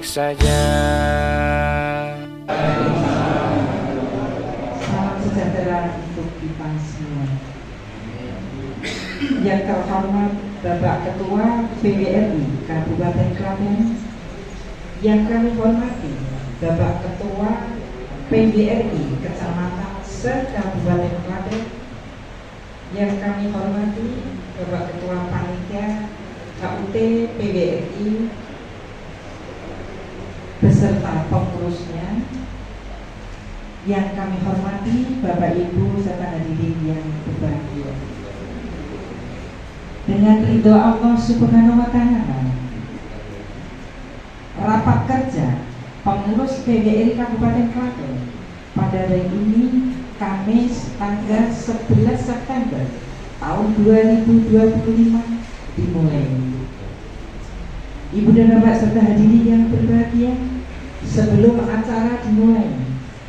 saja. Salam sejahtera untuk kita semua. Yang terhormat Bapak Ketua PWRI Kabupaten Klaten, yang kami hormati Bapak Ketua PWRI Kecamatan se-Kabupaten Klaten, yang kami hormati Bapak Ketua Panitia HUT PWRI beserta pengurusnya, yang kami hormati Bapak Ibu serta hadirin yang berbahagia. Dengan ridho Allah Subhanahu wa Ta'ala, rapat kerja pengurus PWRI Kabupaten Klaten pada hari ini Kamis tanggal 11 September tahun 2025 dimulai. Ibu dan Bapak serta hadirin yang berbahagia, sebelum acara dimulai,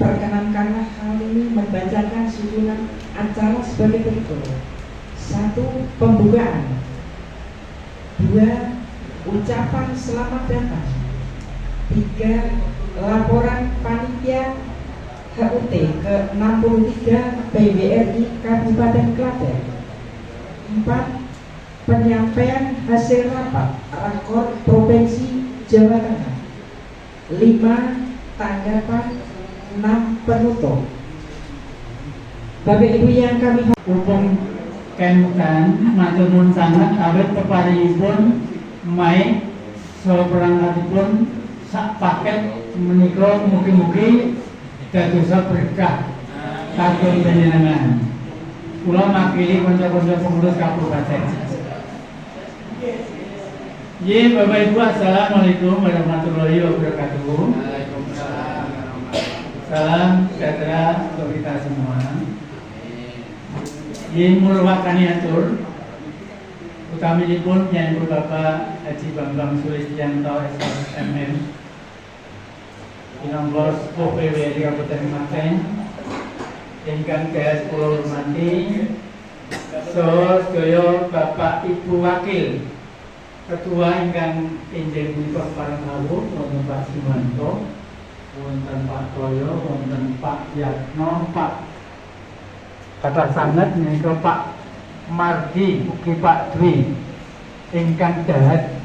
perkenankanlah kami membacakan susunan acara sebagai berikut. 1. Pembukaan. 2. Ucapan selamat datang. 3. Laporan panitia HUT ke-63 PWRI Kabupaten Klaten. 4. Penyampaian hasil rapat Rakor Provinsi Jawa Tengah. 5. Tanggapan. 6. Penutup. Bapak Ibu yang kami Upung kemutan matur nuwun sanget awit peparingipun Mai saha perangkatipun sak paket menika mugi-mugi dadosa berkah kagem panjenengan. Kula makili kanca-kanca pengurus kabupaten. Ye Bapak Ibu, assalamualaikum warahmatullahi wabarakatuh. Salam sejahtera untuk kita semua. Yen mulwakani atur utaminipun Yang Bapak Haji Bambang Sulistianto SMM minangka Sepuh PWRI Kabupaten Klaten ingkang dados kula hormati saha sedaya Bapak Ibu Wakil Ketua ingkang inggih punika parang rawuh wonten Pak Simanto, wonten Pak Toyo, wonten Pak Yatno, Pak kata sangat menika Pak Mardi ugi Pak Dwi ingkang dahat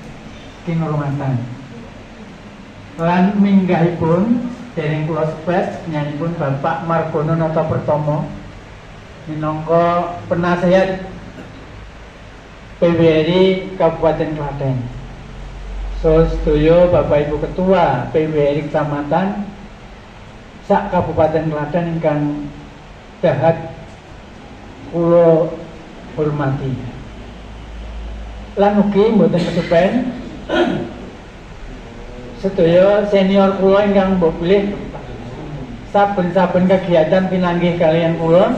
kinurmatan. Lan minggahipun dereng kula sepet nyanipun Bapak Margono Nata Pertomo minangka penasehat PWRI Kabupaten Klaten. So sedaya Bapak Ibu Ketua PWRI Kecamatan sak Kabupaten Klaten ingkang dahat kula hormati. Lan ugi mboten kesupen sedaya senior kula ingkang mbok pilih saben-saben kegiatan pinanggih kalian kula.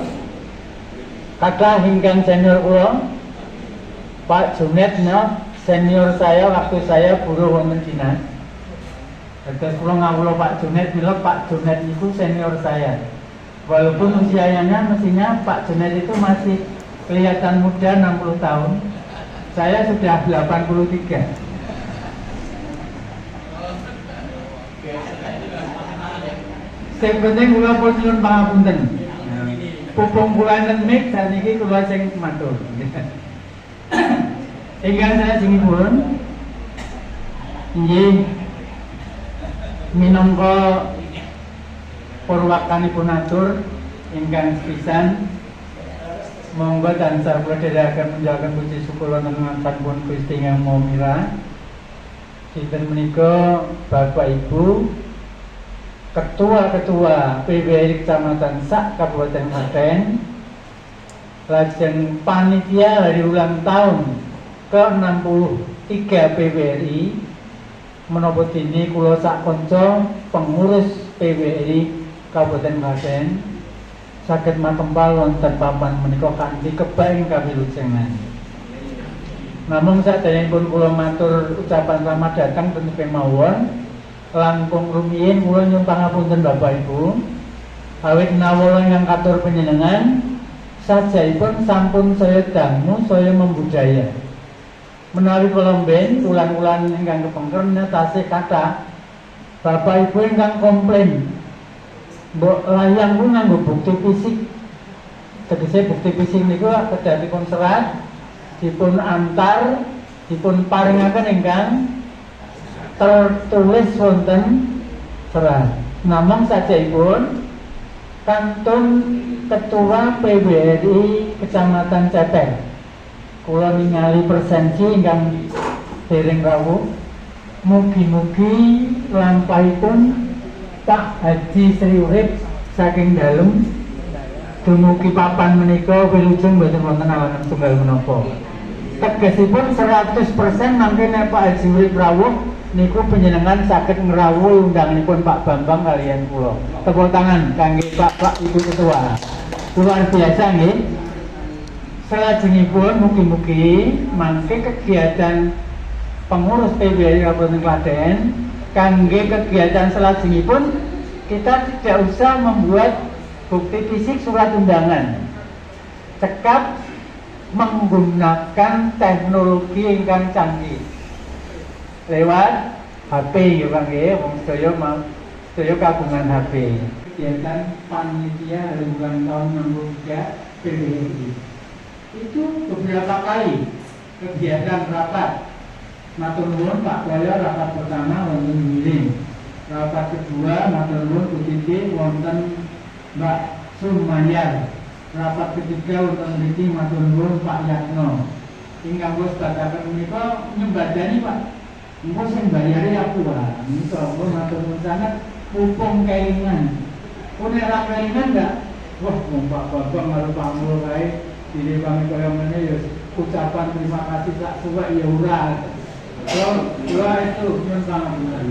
Kathah ingkang senior kula, Pak Junet senior saya waktu saya buruh wonten dinas. Terus kula ngawula Pak Junet bilang Pak Junet itu senior saya. Walaupun usianya mestinya Pak Junet itu masih kelihatan muda 60 tahun. Saya sudah 83. Sing penting kula pun nyuwun pangapunten. Pupung kula nemik saniki kula sing matur. Ingkang saya singipun inggih minangka purwakanipun atur ingkang sepisan, monggo tansah kula dherekaken menjalaken puji syukur wonten ngatanipun Gusti Yang Maha Mirah. Dinten menika Bapak Ibu Ketua-ketua PWRI Kecamatan sak Kabupaten Klaten, lajeng panitia hari ulang tahun ke-63 PWRI, menapa dene kula sak kanca pengurus PWRI Kabupaten Klaten saged matempal wonten papan menika kanthi kebak kawilujengan. Namung saderengipun kula matur ucapan selamat datang tentu kemawon, langkung rumiyin kula nyuwun pangapunten Bapak Ibu awit nawala ingkang katur panjenengan sajaipun sampun saya dangu saya membudaya menawi kula mben ulan-ulan ingkang kepengker tasih kathah Bapak Ibu ingkang komplain mbok layang ku nganggo bukti fisik. Tegese bukti fisik niku kedah dipun serat, dipun antar, dipun paringaken ingkang tertulis wonten serat. Namung sajaipun kantun Ketua PBRI Kecamatan Ceper kula ningali presensi ingkang dereng rawuh. Mugi-mugi lampahipun Pak Haji Sri Urip saking dalem dumugi papan menika wilujeng boten wonten alangan tunggal menapa. Tegesipun 100% mangke nek Pak Haji Urip rawuh niku panjenengan saged ngrawuhi undanganipun Pak Bambang kaliyan kula. Tepuk tangan kangge Pak Ibu Ketua. Luar biasa nggih. Salajengipun mugi-mugi mangke kegiatan pengurus PBRI Kabupaten Klaten kangge kegiatan salajengipun kita tidak usah membuat bukti fisik surat undangan, cekap menggunakan teknologi ingkang canggih lewat HP ya Bang nggih, wong sedaya kagungan HP. Kegiatan panitia hari ulang tahun 63 PBRI itu beberapa kali kegiatan rapat. Matur nuwun Pak Koyo, rapat pertama wonten Miling, rapat kedua matur nuwun Bu Titi wonten Mbak Sumayar, rapat ketiga wonten mriki matur nuwun Pak Yatno. Ingkang wis bataken menika nyembadani Pak. Engko sing bayare aku wae. Menika matur nuwun sanget mumpung kelingan. Kok nek ra kelingan enggak? Wah, Pak Bambang karo Pak Mul kae dene kami kaya ngene ya ucapan terima kasih sak suwek ya ora. Dua itu yang sangat benar.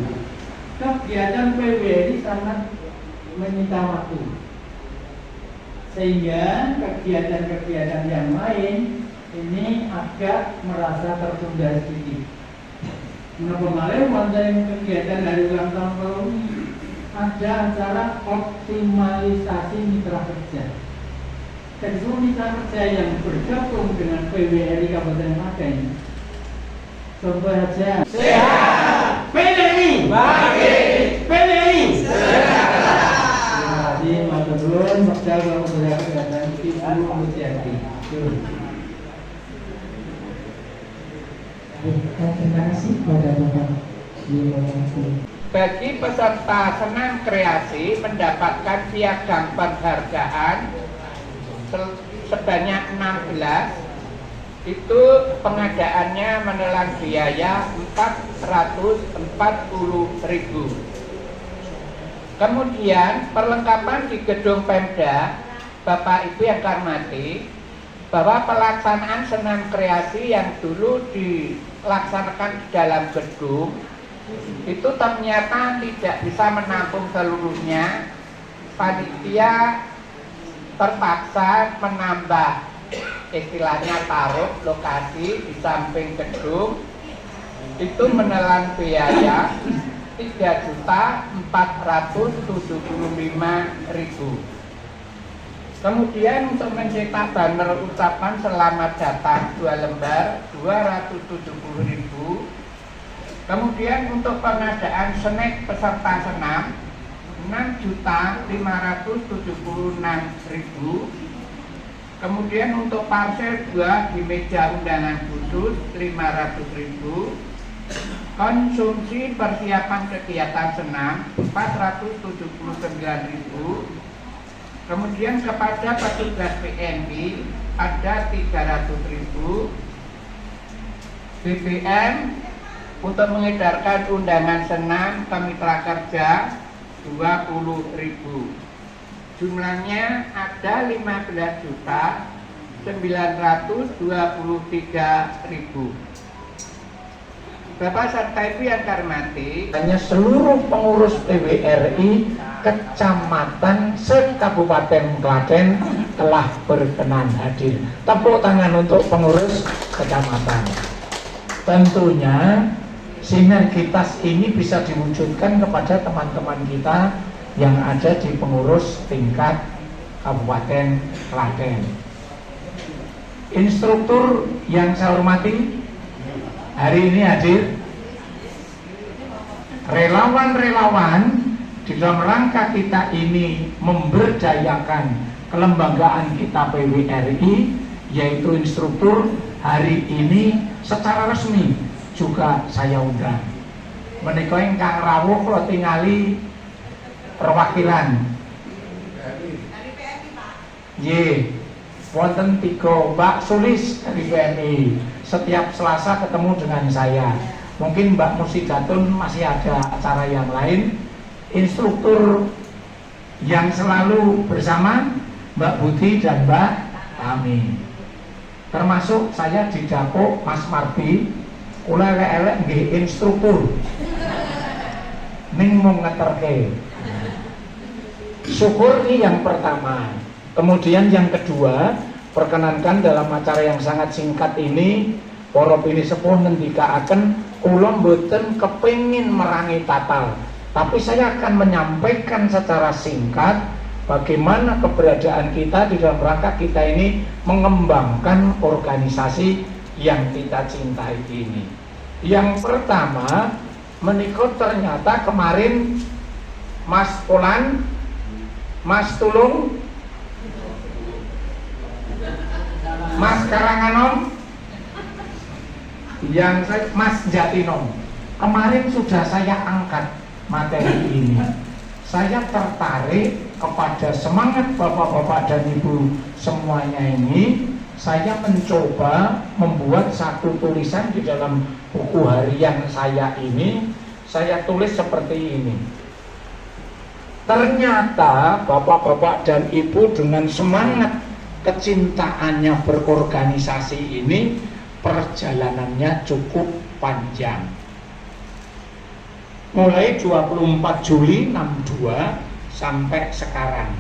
Kegiatan PBRI sangat menyita waktu, sehingga kegiatan-kegiatan yang lain ini agak merasa tertunda sedikit. Menapa malih wonten kegiatan hari ulang tahun kalau ini ada acara optimalisasi mitra kerja. Dan semua mitra kerja yang bergabung dengan PBRI Kabupaten Klaten. Contoh aja. Sehat. PBRI. Bangkit. PBRI. Sehat. Terima kasih matur nuwun. Wekdal kula aturaken dhateng Ibu Mulyati. Terima kasih pada Bapak Ibu. Bagi peserta senam kreasi mendapatkan piagam penghargaan sebanyak 16. Itu pengadaannya menelan biaya 440.000. Kemudian perlengkapan di gedung Pemda, Bapak Ibu yang hormati, bahwa pelaksanaan senam kreasi yang dulu dilaksanakan di dalam gedung itu ternyata tidak bisa menampung seluruhnya. Panitia terpaksa menambah istilahnya taruh lokasi di samping gedung, itu menelan biaya 3.475.000. Kemudian untuk mencetak banner ucapan selamat datang 2 lembar 270.000. Kemudian untuk pengadaan snack peserta senam 6.576.000. Kemudian untuk parcel 2 di meja undangan khusus 500.000. Konsumsi persiapan kegiatan senam 479.000. Kemudian kepada petugas PNI ada 300.000. BBM untuk mengedarkan undangan senam ke mitra kerja 20.000. Jumlahnya ada 15.923.000. Bapak serta Ibu yang hormati, hanya seluruh pengurus PBRI Kecamatan se-Kabupaten Klaten telah berkenan hadir. Tepuk tangan untuk pengurus kecamatan. Tentunya sinergitas ini bisa diwujudkan kepada teman-teman kita yang ada di pengurus tingkat Kabupaten Klaten. Instruktur yang saya hormati, hari ini hadir relawan-relawan di dalam rangka kita ini memberdayakan kelembagaan kita PWRI, yaitu instruktur, hari ini secara resmi juga saya undang. Menika ingkang rawuh kula tingali perwakilan. Ye, wonten 3 Mbak Sulis dari PMI. Setiap Selasa ketemu dengan saya. Mungkin Mbak Musidatun masih ada acara yang lain. Instruktur yang selalu bersama Mbak Budi dan Mbak Tami. Termasuk saya didapuk Mas Mardi, kula elek nggih instruktur. Ning mung ngeterke. Syukur ini yang pertama. Kemudian yang kedua, perkenankan dalam acara yang sangat singkat ini, para pini sepuh ngendikaaken kula mboten kepengin merangi tatal, tapi saya akan menyampaikan secara singkat bagaimana keberadaan kita di dalam rangka kita ini mengembangkan organisasi yang kita cintai ini. Yang pertama, menikah ternyata kemarin Mas Polan, Mas Tulung, Mas Karanganom, Mas Jatinom, kemarin sudah saya angkat materi ini. Saya tertarik kepada semangat bapak-bapak dan ibu semuanya ini. Saya mencoba membuat satu tulisan di dalam buku harian saya ini. Saya tulis seperti ini. Ternyata bapak-bapak dan ibu dengan semangat kecintaannya berorganisasi ini, perjalanannya cukup panjang. Mulai 24 Juli 62 sampai sekarang,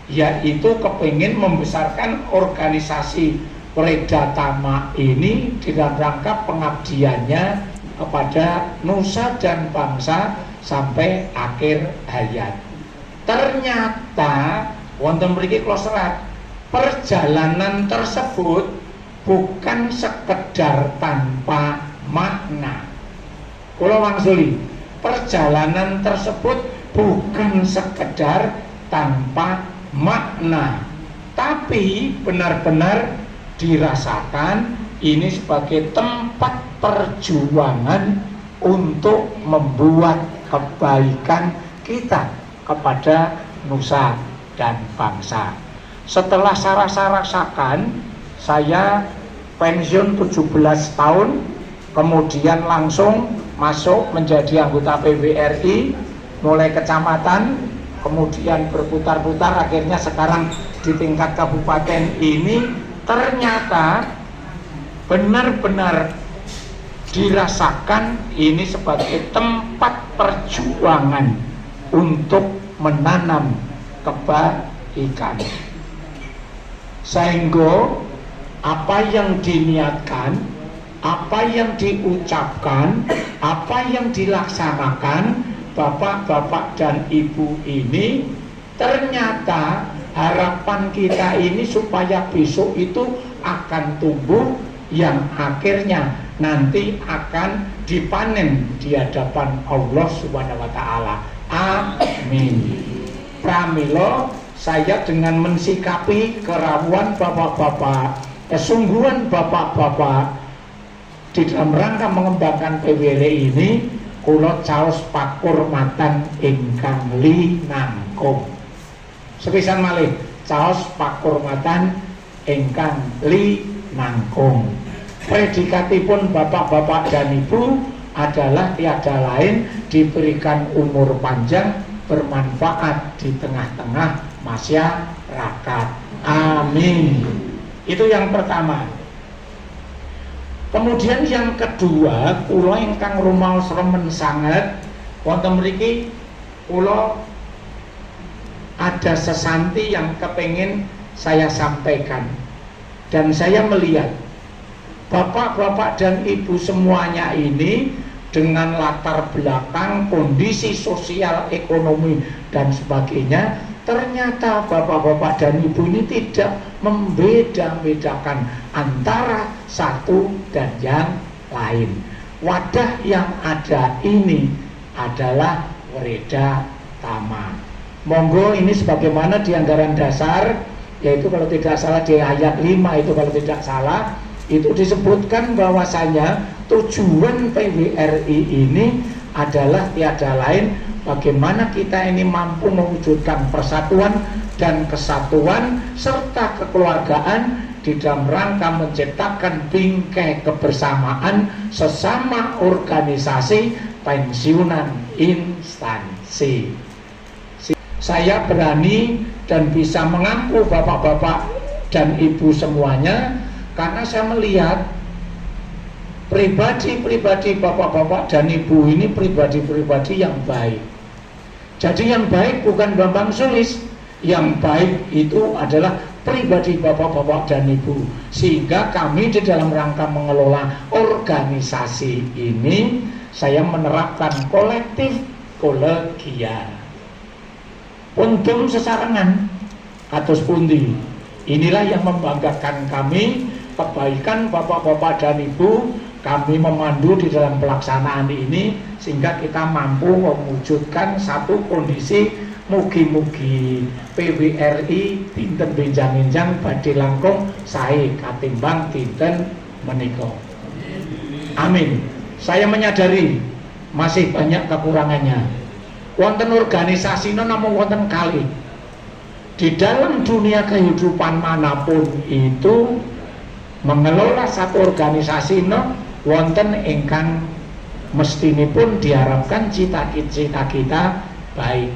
yaitu kepingin membesarkan organisasi Predatama ini di dalam rangka pengabdiannya kepada nusa dan bangsa sampai akhir hayat. Ternyata wonten mriki kula serat, perjalanan tersebut bukan sekedar tanpa makna. Kula wangsuli, perjalanan tersebut bukan sekedar tanpa makna, tapi benar-benar dirasakan ini sebagai tempat perjuangan untuk membuat kebaikan kita kepada nusa dan bangsa. Setelah saya rasakan, saya pensiun 17 tahun, kemudian langsung masuk menjadi anggota PWRI, mulai kecamatan, kemudian berputar-putar, akhirnya sekarang di tingkat kabupaten ini. Ternyata benar-benar dirasakan ini sebagai tempat perjuangan untuk menanam kebaikan, sehingga apa yang diniatkan, apa yang diucapkan, apa yang dilaksanakan bapak-bapak dan ibu ini, ternyata harapan kita ini supaya besok itu akan tumbuh, yang akhirnya nanti akan dipanen di hadapan Allah Subhanahu wa taala. Amin. Pramila saya dengan mensikapi kerawan bapak-bapak, kesungguhan bapak-bapak di dalam rangka mengembangkan PWRI ini, kula caos pakurmatan ingkang linangkung. Sepisan malih caos pakurmatan ingkang linangkung. Predikatipun bapak-bapak dan ibu adalah tiada lain diberikan umur panjang, bermanfaat di tengah-tengah masyarakat. Amin. Itu yang pertama. Kemudian yang kedua, kula ingkang rumaos remen sanget wonten mriki, kula ada sesanti yang kepengin saya sampaikan. Dan saya melihat bapak-bapak dan ibu semuanya ini dengan latar belakang kondisi sosial, ekonomi dan sebagainya, ternyata bapak-bapak dan ibu ini tidak membeda-bedakan antara satu dan yang lain. Wadah yang ada ini adalah Wereda Tama. Monggo ini sebagaimana di anggaran dasar, yaitu kalau tidak salah di ayat 5 itu kalau tidak salah, itu disebutkan bahwasanya tujuan PWRI ini adalah tiada lain bagaimana kita ini mampu mewujudkan persatuan dan kesatuan serta kekeluargaan di dalam rangka menciptakan bingkai kebersamaan sesama organisasi pensiunan instansi. Saya berani dan bisa mengaku bapak-bapak dan ibu semuanya karena saya melihat pribadi-pribadi bapak-bapak dan ibu ini pribadi-pribadi yang baik. Jadi yang baik bukan Bambang Sulis, yang baik itu adalah pribadi bapak-bapak dan ibu. Sehingga kami di dalam rangka mengelola organisasi ini, saya menerapkan kolektif kolegial. Untung sesarengan atus pundi. Inilah yang membanggakan kami, kebaikan bapak-bapak dan ibu, kami memandu di dalam pelaksanaan ini sehingga kita mampu mewujudkan satu kondisi mugi-mugi PWRI dinten benjang-benjang badhe langkung sae katimbang dinten menika. Amin. Saya menyadari masih banyak kekurangannya. Wonten organisasi namun wonten kali di dalam dunia kehidupan manapun itu mengelola satu organisasi wonten ingkang mestinipun diharapkan cita-cita kita baik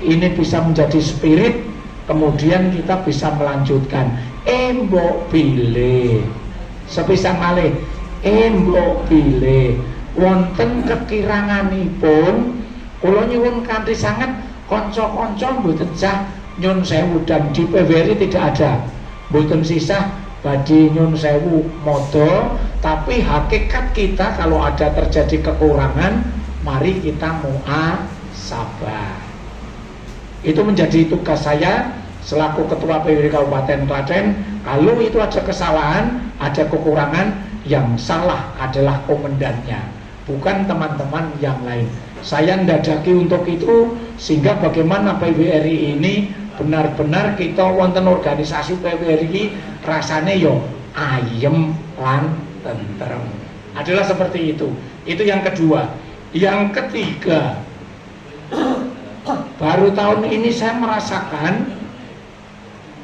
ini bisa menjadi spirit, kemudian kita bisa melanjutkan mbok pilih sepisan malih mbok pilih wonten kekiranganipun kula nyuwun kanthi sanget kanca-kanca mboten sah nyun sewu dan di PWRI tidak ada mboten sisah badhe nyun sewu modo, tapi hakikat kita kalau ada terjadi kekurangan mari kita muasabah. Itu menjadi tugas saya selaku ketua PWRI Kabupaten Klaten. Kalau itu ada kesalahan, ada kekurangan, yang salah adalah komandannya, bukan teman-teman yang lain. Saya ndadaki untuk itu sehingga bagaimana PWRI ini benar-benar kita wonten organisasi PWRI rasanya yo ayem lan tentrem. Adalah seperti itu. Itu yang kedua. Yang ketiga, baru tahun ini saya merasakan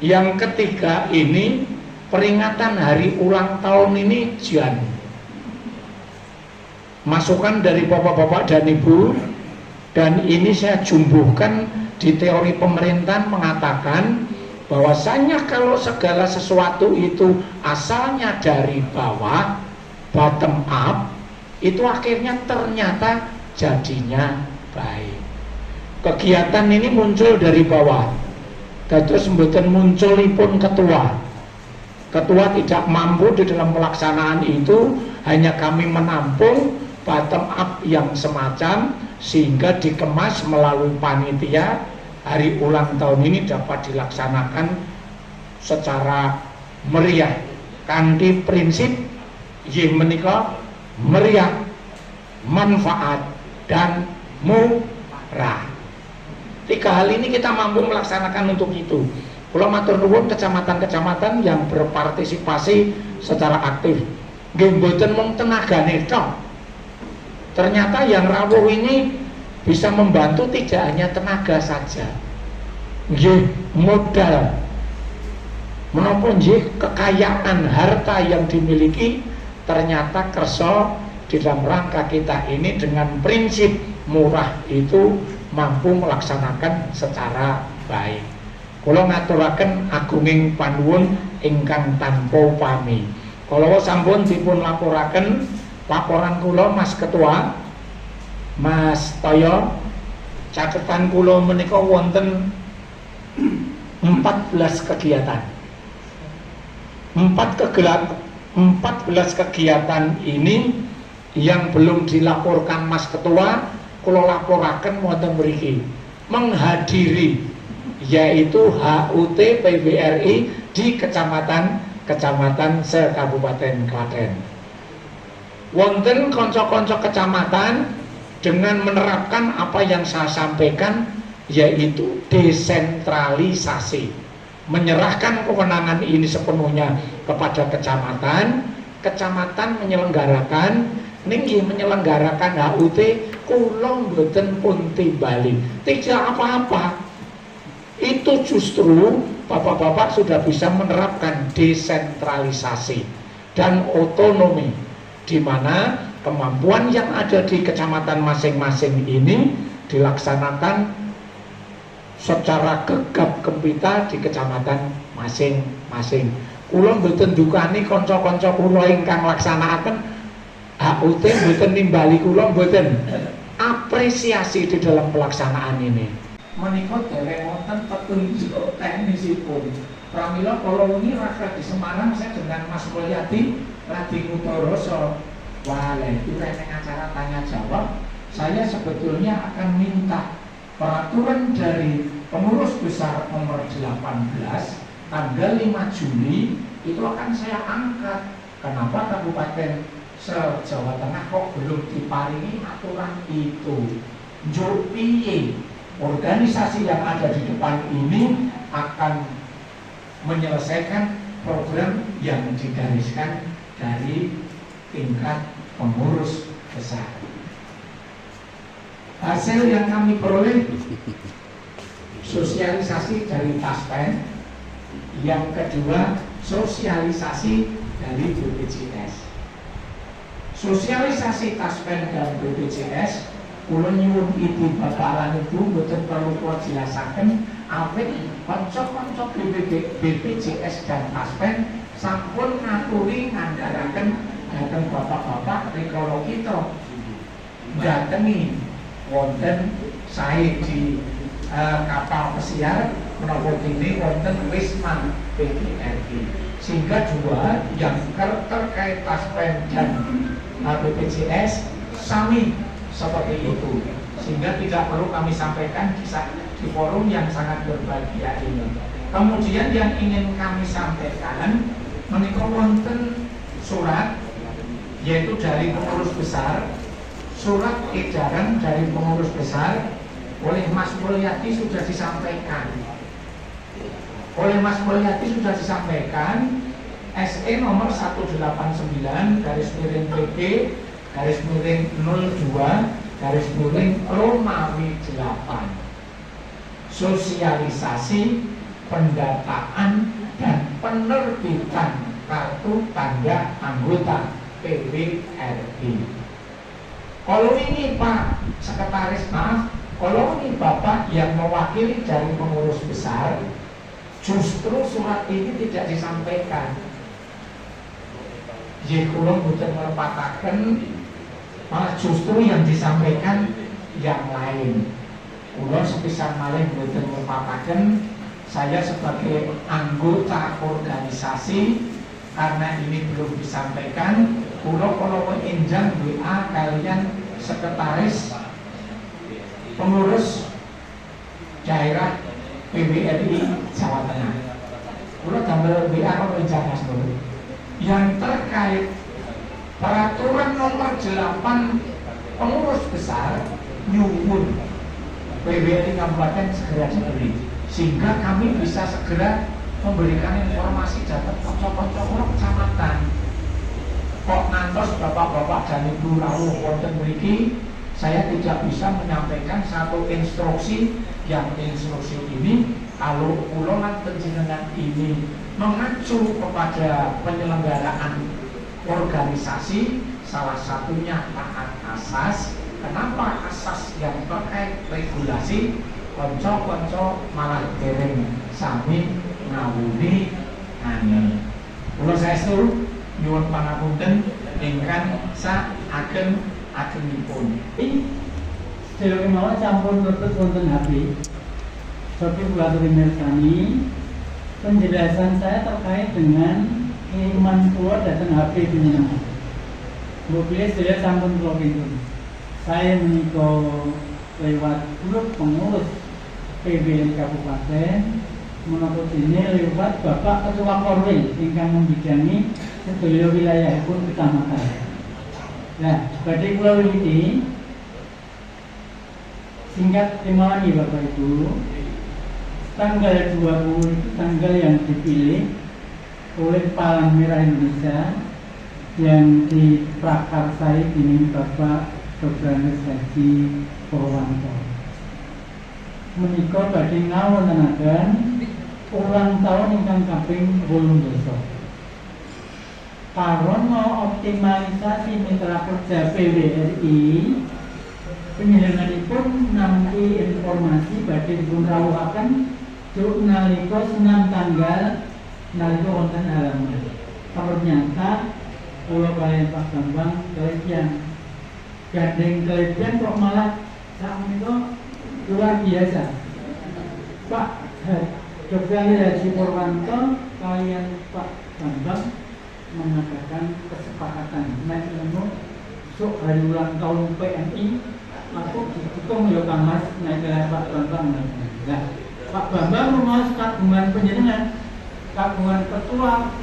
yang ketiga ini peringatan hari ulang tahun ini Jan. Masukan dari bapak-bapak dan ibu, dan ini saya jumbuhkan di teori pemerintahan mengatakan bahwasanya kalau segala sesuatu itu asalnya dari bawah, bottom up, itu akhirnya ternyata jadinya baik. Kegiatan ini muncul dari bawah, terus mboten munculipun ketua. Ketua tidak mampu di dalam pelaksanaan itu, hanya kami menampung bottom up yang semacam sehingga dikemas melalui panitia. Hari ulang tahun ini dapat dilaksanakan secara meriah kanthi prinsip inggih menika meriah, manfaat dan murah. 3 hal ini kita mampu melaksanakan untuk itu. Kula matur nuwun kecamatan-kecamatan yang berpartisipasi secara aktif. Nggih mboten mung tenagane tok. Ternyata yang rawuh ini bisa membantu tidak hanya tenaga saja. Nggih modal. Menapa nggih kekayaan harta yang dimiliki ternyata kersa di dalam rangka kita ini dengan prinsip murah itu mampu melaksanakan secara baik. Kula ngaturaken agunging panuwun ingkang tanpa upami. Kala sampun dipun laporaken laporan kula Mas Ketua, Mas Toyo, catetan kula menika wonten 14 kegiatan. 14 kegiatan ini yang belum dilaporkan Mas Ketua, kula laporaken wonten mriki. Menghadiri yaitu HUT PWRI di kecamatan se-Kabupaten Klaten. Wonten kanca-kanca kecamatan dengan menerapkan apa yang saya sampaikan, yaitu desentralisasi, menyerahkan kewenangan ini sepenuhnya kepada kecamatan. Kecamatan menyelenggarakan, ninggi menyelenggarakan HUT, kula mboten pun timbali, tidak apa-apa. Itu justru bapak-bapak sudah bisa menerapkan desentralisasi dan otonomi, di mana kemampuan yang ada di kecamatan masing-masing ini dilaksanakan secara gegap gempita di kecamatan masing-masing. Kula mboten dukani kanca-kanca kula ingkang laksanakaken HUT, mboten nimbali kula, mboten. Apresiasi di dalam pelaksanaan ini. Menika dereng wonten petunjuk teknisipun. Pramila kala wengi rakyat di Semarang, saya dengan Mas Mulyadi Ladi Kutoroso, wah itu rene acara tanya jawab, saya sebetulnya akan minta peraturan dari pengurus besar nomor 18 tanggal 5 Juli itu akan saya angkat. Kenapa Kabupaten se-Jawa Tengah kok belum diparingi aturan itu? Njur piye organisasi yang ada di depan ini akan menyelesaikan program yang digariskan dari tingkat pengurus besar. Hasil yang kami peroleh sosialisasi dari Taspen, yang kedua sosialisasi dari BPJS. Sosialisasi Taspen dan BPJS, kula nyuwun iki Bapak lan Ibu mboten perlu kula jelasaken, awit kanca-kanca BPJS dan Taspen sampun ngaturi ngandharaken dhateng bapak-bapak rikala kita datengi wonten sae di kapal pesiar menapa dene wonten Wisma PGRI, sehingga dua yang terkait Taspen dan BPJS sami seperti itu, sehingga tidak perlu kami sampaikan di forum yang sangat berbahagia ini. Kemudian yang ingin kami sampaikan, menika wonten surat, yaitu dari pengurus besar, surat edaran dari pengurus besar oleh Mas Mulyadi sudah disampaikan. Oleh Mas Mulyadi sudah disampaikan SE nomor 189/PG /02/Romawi 8, sosialisasi pendataan dan penerbitan kartu tanda anggota PWRI. Kalau ini Pak Sekretaris, maaf, kalau ini Bapak yang mewakili dari pengurus besar, justru surat ini tidak disampaikan. Kula mboten melepataken, malah justru yang disampaikan yang lain. Kula sepisan malih mboten melepataken, saya sebagai anggota organisasi, karena ini belum disampaikan, kula kalau enjang WA kalian sekretaris pengurus daerah PWRI Jawa Tengah. Kula damel WA kalau enjang Mas Nur, yang terkait peraturan nomor 8 pengurus besar nyuwun PWRI Kabupaten segera diberi, sehingga kami bisa segera memberikan informasi dhateng kanca-kanca kula kecamatan. Kok ngantos bapak-bapak dan ibu rawuh wonten mriki, saya tidak bisa menyampaikan satu instruksi, yang instruksi ini kalau kula lan panjenengan ini mengacu kepada penyelenggaraan organisasi, salah satunya taat asas. Kenapa asas yang terkait regulasi konco-konco malah dereng sami ngawuni ane. Kula saestu nyuwun pangapunten ingkang ageng-agengipun. Sedaya kemawon sampun luput wonten HP. Tapi kula aturi mirsani penjelasan saya terkait dengan kiriman kula dhateng HP panjenengan. Mobilnya sedaya sampun kula kinten. Saya menika lewat grup pengurus PWRI Kabupaten, menapa dene lewat Bapak Ketua Korwil ingkang membidangi sedaya wilayahipun kecamatan. Nah, badhe kula wiwiti Singkat temani Bapak Ibu, tanggal 20 itu tanggal yang dipilih oleh Palang Merah Indonesia yang diprakarsai dening Bapak Dr. Haji Purwanto. Menika badhe ngawontenaken ulang tahun ingkang kaping 8. Karena optimalisasi mitra kerja PWRI, panjenenganipun nampi informasi badhe dipun rawuhaken juk nalika senam tanggal nalika wonten halaman. Ternyata kula kaliyan Pak Bambang kaliyan gandeng kaliyan kok malah sakmenika luar biasa. Pak Dr. Haji Purwanto kaliyan Pak Bambang mengadakan kesepakatan naik ilmu sok hari ulang tahun PMI aku didukung ya Kang Mas naik Pak Bambang. Nah, Pak Bambang rumus kagungan panjenengan kagungan ketua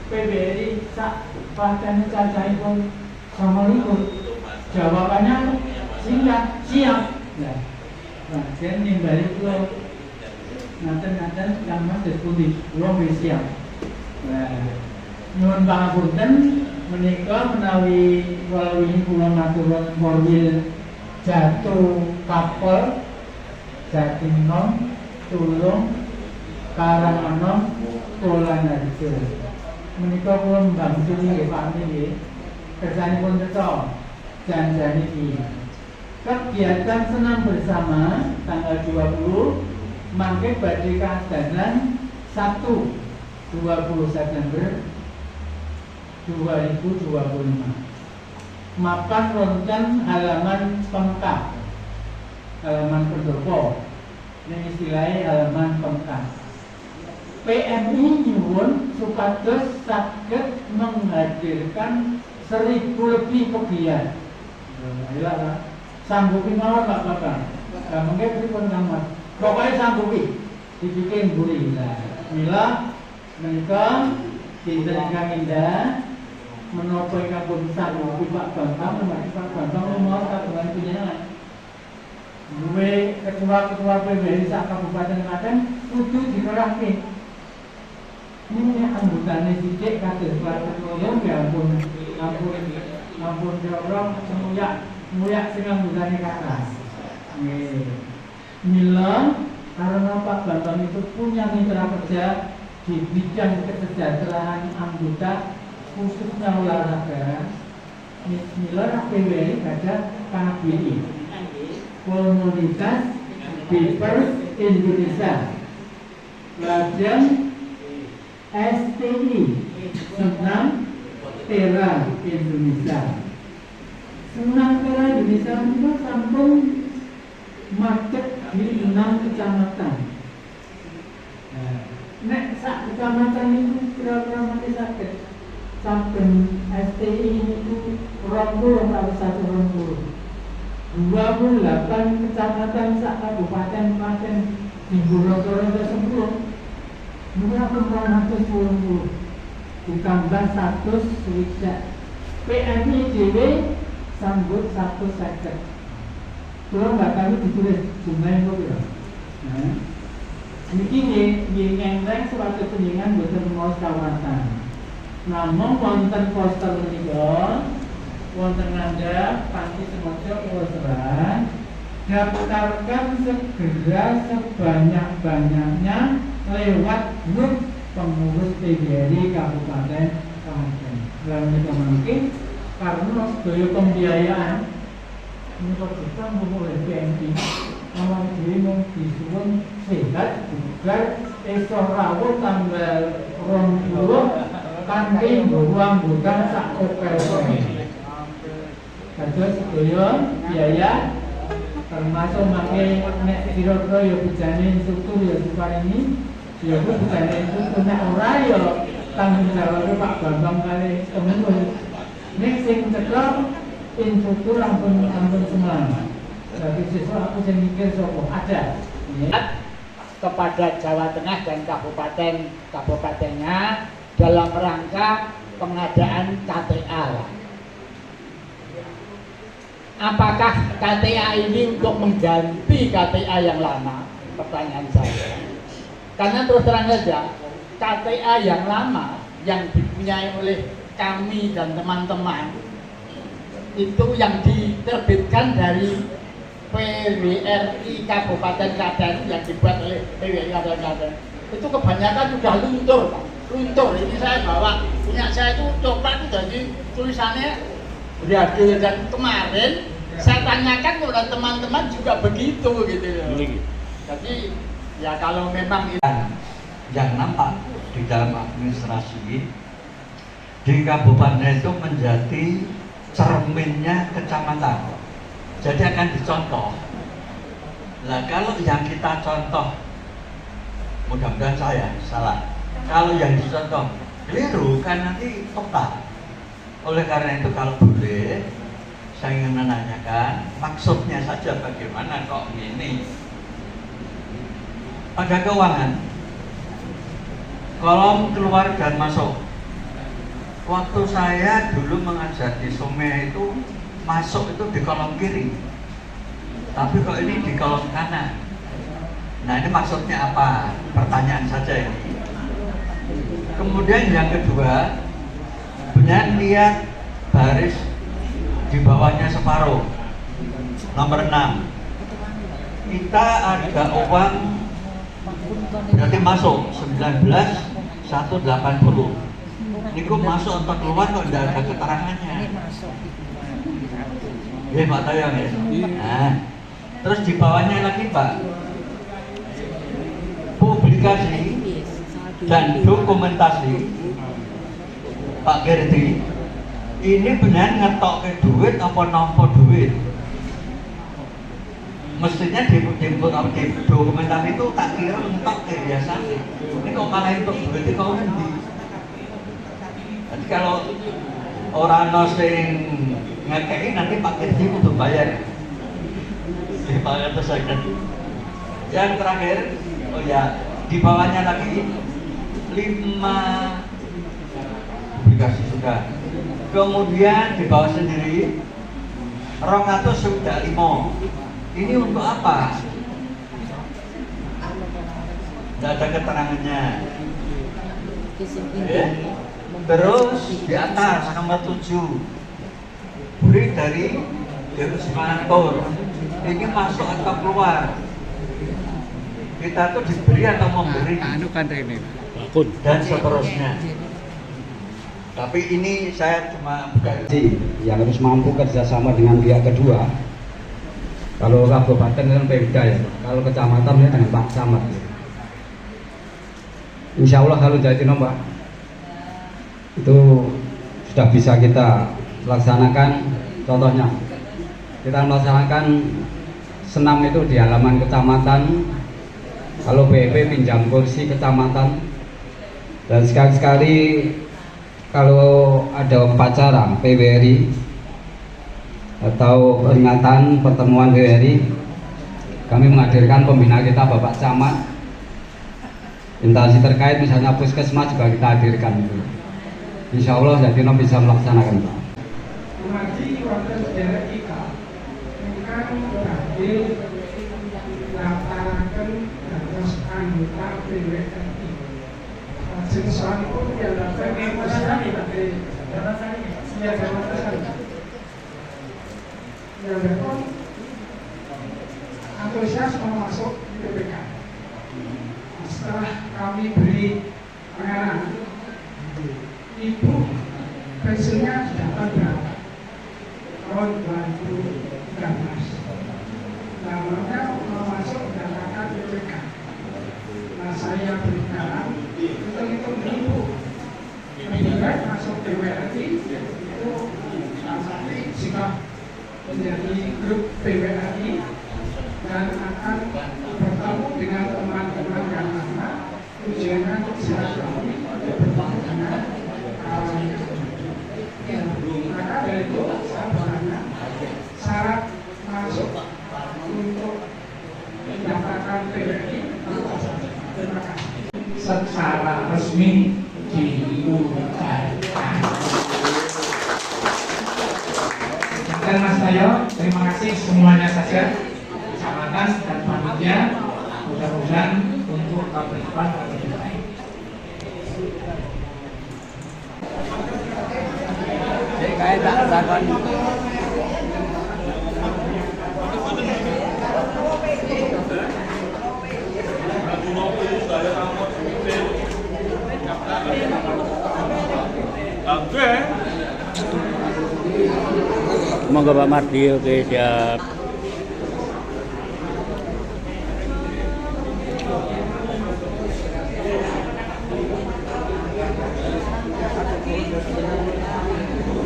PBRI sak paten cacahipun 9. Jawabannya singkat siap. Ya. Nah, saya nimbali kula ngaten-ngaten Kang Mas diskusi kula wis siap. Nah, nyuwun pangapunten menika menawi walawi kula matur forwil Jatuh Kapel Jatimnom Tulung Karangmanom Tolanarjo. Menika kula mbangsul nggih Pak nggih. Kersanipun cecok janjane iki. Kegiatan senam bersama tanggal 20 mangke badhe kadadan 1 20 September 2025. Mapan wonten halaman pengkap, halaman pendopo. Ini istilahnya halaman pengkap. PMI nyuwun supados saged menghadirkan 1000 lebih pegiat. Ayolah, sanggupi mawon Pak Bapak. Nah, mungkin pripun Kang Mas. Pokoknya sanggupi dibikin buri. Nah, mila menika dinten ingkang indah menapa ingkang pun sanggupi Pak Bambang menawi Pak Bambang lumah kagungan panjenengan. Duwe ketua-ketua PBRI sak Kabupaten Klaten kudu dikerahke. Ini anggotane sithik kados Pak Ketua ya ampun jorong semuyak sing anggotane kathah. Nggih. Mila karena Pak Bambang itu punya mitra kerja di bidang kesejahteraan anggota khususnya olahraga. Mila PBRI ada KBI, Komunitas Bipers Indonesia, lajeng STI, Senam Tera Indonesia. Senam Tera Indonesia itu sampun macet di 6 kecamatan. Nek sak kecamatan itu kira-kira mati sakit. Saben STI itu 20 atau 120. 28 kecamatan sak kabupaten Klaten di Roto-Roto 10. Mula 410 ditambah 100 swidak. PMI DW sambut 150. Kalau nggak kami ditulis jumlahnya berapa? Nah, ini ngengreng suatu penjingan buatan mau kawatan. Namun wonten poster menika, wonten ngandhap Panti Semoco Purwoserang, daftarkan segera sebanyak-banyaknya lewat grup pengurus PBRI Kabupaten Klaten. Lalu kita mungkin karena sedaya pembiayaan ini kita memulai PMI awal diri mau disuwun sehat bugar esok rawuh tanggal 20 kanthi nggawa anggota sak kopel-kopel. Kados sedaya biaya termasuk mangke nek kira-kira ya bejane instruktur ya diparingi ya bejane instruktur nek ora ya tanggung jawab Pak Bambang kali temen. Nek sing ceklok instruktur ampun semangat. Tapi siswa aku sing mikir sapa ada. Kepada Jawa Tengah dan kabupatennya dalam rangka pengadaan KTA. apakah KTA ini untuk mengganti KTA yang lama? Pertanyaan saya. Karena terus terang saja, KTA yang lama yang dipunyai oleh kami dan teman-teman itu yang diterbitkan dari PWRI Kabupaten Klaten yang dibuat oleh PWRI Kabupaten Klaten itu kebanyakan sudah luntur, Pak. Luntur. Ini saya bawa punya saya itu coklat itu jadi tulisannya berakhir, dan kemarin saya tanyakan kepada teman-teman juga begitu gitu loh. Jadi ya kalau memang itu yang nampak di dalam administrasi di kabupaten itu menjadi cerminnya kecamatan. Jadi akan dicontoh. Nah kalau yang kita contoh, mudah-mudahan saya salah. Kalau yang dicontoh keliru kan nanti total. Oleh karena itu kalau boleh saya ingin menanyakan maksudnya saja bagaimana kok ini. Pada keuangan kolom keluar dan masuk. Waktu saya dulu mengajar di Sume itu masuk itu di kolom kiri, tapi kok ini di kolom kanan. Nah ini maksudnya apa? Pertanyaan saja ini. Kemudian yang kedua, benar lihat baris di bawahnya separuh, nomor 6. Kita ada uang berarti masuk 19.180. Niku masuk atau keluar kok tidak ada keterangannya. Ya Pak Tayang ya. Nah, terus di bawahnya lagi Pak, publikasi dan dokumentasi Pak Gerti. Ini benar ngetok ke duit apa nompo duit? Mestinya di dokumentasi itu tak kira ngetok kayak biasa. Ini kok malah untuk duit itu kok nanti. Jadi kalau orang sing ngekei nanti Pak Kirti untuk bayar. Dibayar terus saja. Yang terakhir, oh ya, di bawahnya lagi 5 publikasi sudah. Kemudian di bawah sendiri 200 sudah 5. Ini untuk apa? Tidak ada keterangannya. Terus di atas nomor 7 beri dari Deus Mantor. Ini masuk atau keluar? Kita tuh diberi atau memberi? Dan seterusnya. Tapi ini saya cuma buka. Yang harus mampu kerjasama dengan pihak kedua. Kalau kabupaten kan Pemda ya, kalau kecamatan ya dengan Pak Camat. Insya Allah kalau jadi Pak, itu sudah bisa kita laksanakan. Contohnya kita melaksanakan senam itu di halaman kecamatan. Kalau BEP pinjam kursi kecamatan, dan sekali-sekali kalau ada upacara PWRI atau peringatan pertemuan PWRI, kami menghadirkan pembina kita Bapak Camat, instansi terkait misalnya puskesmas juga kita hadirkan. Insya Allah Jatino bisa melaksanakan Pak. Mengaji waktu sejarah kita ingkang badhe daftarkan dados anggota PWRI. Jenenganipun diadakan emosional badhe ya pun antusias mau masuk PPK. Setelah kami beri pengajaran, Ibu pensiunnya dapat berapa? Tahun 2013. Namanya mau masuk daftarkan PPK. Nah saya berikan hitung-hitung Ibu lebih baik masuk PWRI itu nanti jika menjadi grup PWRI dan akan bertemu dengan teman-teman yang lama, tujuannya untuk silaturahmi untuk bertemu dengan maka dari itu saya bertanya syarat masuk untuk mendaftarkan PWRI apa saja? Terima kasih. Secara resmi diumumkan. dan Mas Bayo, terima kasih semuanya saja, kecamatan dan panitia. Mudah-mudahan untuk tahun depan lebih baik. Kayak tak takon. Monggo Pak Mardi, oke siap.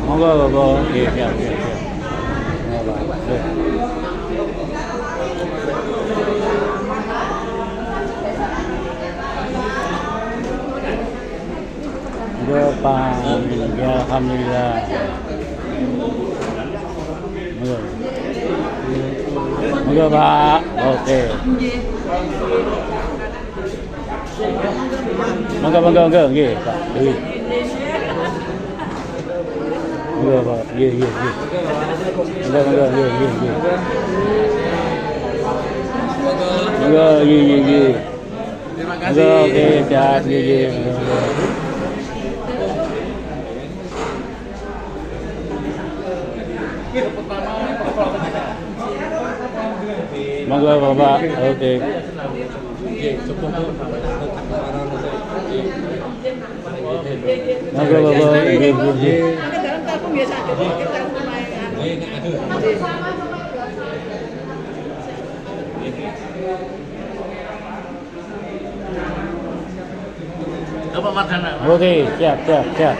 Monggo Bapak, oke siap. Monggo Pak. Monggo Pak, ya alhamdulillah. Monggo Pak, oke. Monggo, nggih Pak. Nggih. Monggo Pak, nggih. Monggo, nggih. Monggo, nggih. Terima kasih. Oke, siap, nggih. Monggo Bapak, oke. Monggo Bapak, nggih. Oke, siap.